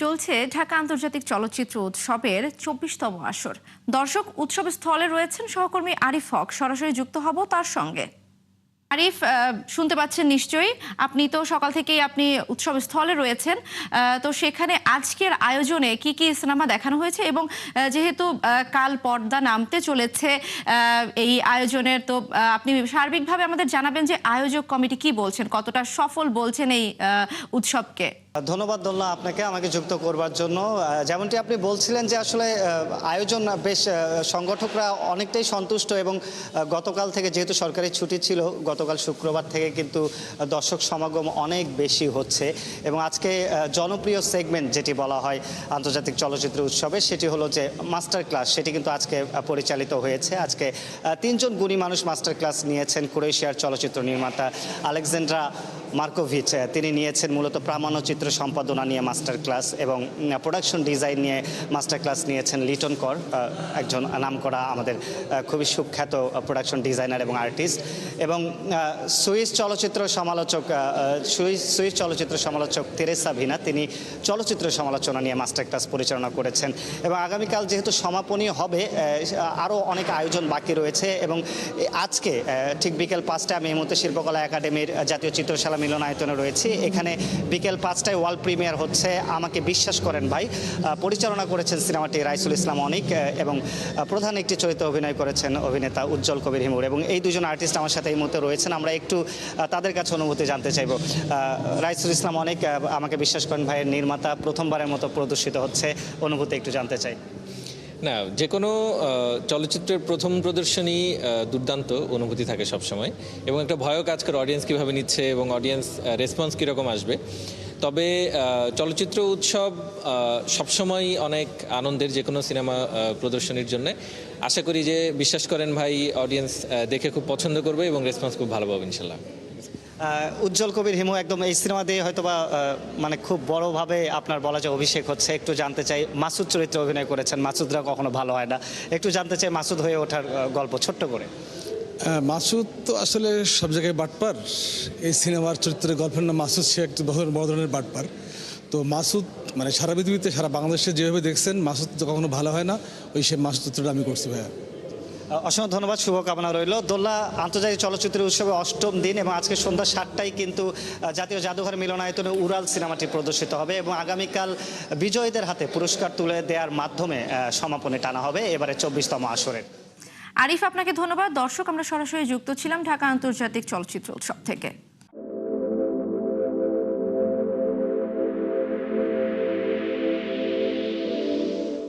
চলছে ঢাকা আন্তর্জাতিক চলচ্চিত্র উৎসবের ২৪তম আসর। দর্শক উৎসব স্থলে রয়েছেন সহকর্মী আরিফ হক। সরাসরি যুক্ত হব তার সঙ্গে। আরিফ, শুনতে পাচ্ছেন নিশ্চয়ই। আপনি তো সকাল থেকেই উৎসব স্থলে রয়েছেন। তো সেখানে আজকের আয়োজনে কি কি সিনেমা দেখানো হয়েছে এবং যেহেতু কাল পর্দা নামতে চলেছে এই আয়োজনের, তো আপনি সার্বিকভাবে আমাদের জানাবেন যে আয়োজক কমিটি কি বলছেন, কতটা সফল বলছেন এই উৎসবকে। ধন্যবাদ দোল্লা আপনাকে আমাকে যুক্ত করবার জন্য। যেমনটি আপনি বলছিলেন যে আসলে আয়োজন বেশ সংগঠকরা অনেকটাই সন্তুষ্ট এবং গতকাল থেকে যেহেতু সরকারি ছুটি ছিল, গতকাল শুক্রবার থেকে কিন্তু দর্শক সমাগম অনেক বেশি হচ্ছে এবং আজকে জনপ্রিয় সেগমেন্ট যেটি বলা হয় আন্তর্জাতিক চলচ্চিত্র উৎসবে, সেটি হলো যে মাস্টার ক্লাস, সেটি কিন্তু আজকে পরিচালিত হয়েছে। আজকে তিনজন গুণী মানুষ মাস্টার ক্লাস নিয়েছেন। ক্রোয়েশিয়ার চলচ্চিত্র নির্মাতা আলেকজান্ড্রা মার্কোভিচ, তিনি নিয়েছেন মূলত প্রামাণ্যচিত্র সম্পাদনা নিয়ে মাস্টার ক্লাস এবং প্রোডাকশন ডিজাইন নিয়ে মাস্টার ক্লাস নিয়েছেন লিটন কর, একজন নামকরা আমাদের খুবই সুখ্যাত প্রোডাকশন ডিজাইনার এবং আর্টিস্ট। এবং সুইস চলচ্চিত্র সমালোচক তেরেসা ভিনা, তিনি চলচ্চিত্র সমালোচনা নিয়ে মাস্টার ক্লাস পরিচালনা করেছেন। এবং আগামীকাল যেহেতু সমাপনী হবে, আরও অনেক আয়োজন বাকি রয়েছে এবং আজকে ঠিক বিকেল 5টায় আমি এই মুহূর্তে শিল্পকলা একাডেমির জাতীয় চিত্রশালা মিলনায়তনে রয়েছি। এখানে বিকেল 5টায় ওয়ার্ল্ড প্রিমিয়ার হচ্ছে আমাকে বিশ্বাস করেন ভাই। পরিচালনা করেছেন সিনেমাটি রাইসুল ইসলাম অনিক এবং প্রধান একটি চরিত্রে অভিনয় করেছেন অভিনেতা উজ্জ্বল কবির হিমুর। এবং এই দুজন আর্টিস্ট আমার সাথে এই মুহূর্তে রয়েছেন। আমরা একটু তাদের কাছে অনুভূতি জানতে চাইব। রাইসুল ইসলাম অনিক, আমাকে বিশ্বাস করেন ভাইয়ের নির্মাতা, প্রথমবারের মতো প্রদর্শিত হচ্ছে, অনুভূতি একটু জানতে চাই। না, যে কোনো চলচ্চিত্রের প্রথম প্রদর্শনী দুর্দান্ত অনুভূতি থাকে সবসময় এবং একটা ভয়ও কাজ করে অডিয়েন্স কীভাবে নিচ্ছে এবং অডিয়েন্স রেসপন্স কীরকম আসবে। তবে চলচ্চিত্র উৎসব সবসময় অনেক আনন্দের, যে কোনো সিনেমা প্রদর্শনীর জন্য। আশা করি যে বিশ্বাস করেন ভাই অডিয়েন্স দেখে খুব পছন্দ করবে এবং রেসপন্স খুব ভালো পাবে ইনশাল্লাহ। উজ্জ্বল কবির হিমু, একদম এই সিনেমা দিয়ে হয়তোবা মানে খুব বড়ভাবে আপনার বলা যায় অভিষেক হচ্ছে। একটু জানতে চাই, মাসুদ চরিত্রে অভিনয় করেছেন, মাসুদরা কখনো ভালো হয় না, একটু জানতে চাই মাসুদ হয়ে ওঠার গল্প ছোট্ট করে। মাসুদ তো আসলে সব জায়গায় বাটপার। এই সিনেমার চরিত্রের গল্পের নাম মাসুদ, সে একটু বড় ধরনের বাটপার। তো মাসুদ মানে সারা পৃথিবীতে, সারা বাংলাদেশে যেভাবে দেখছেন মাসুদ তো কখনো ভালো হয় না, ওই সে মাসুদ চরিত্রটা আমি করছি ভাইয়া। অসংখ্য ধন্যবাদ, শুভকামনা রইল। দোল্লা, আন্তর্জাতিক চলচ্চিত্র উৎসবে 8ম দিন এবং আজকে সন্ধ্যা 7টায় কিন্তু জাতীয় জাদুঘর মিলনায়তনে উড়াল সিনেমাটি প্রদর্শিত হবে এবং আগামীকাল বিজয়ীদের হাতে পুরস্কার তুলে দেওয়ার মাধ্যমে সমাপনী টানা হবে এবারে 24তম আসরের। আরিফ, আপনাকে ধন্যবাদ। দর্শক, আমরা সরাসরি যুক্ত ছিলাম ঢাকা আন্তর্জাতিক চলচ্চিত্র উৎসব থেকে।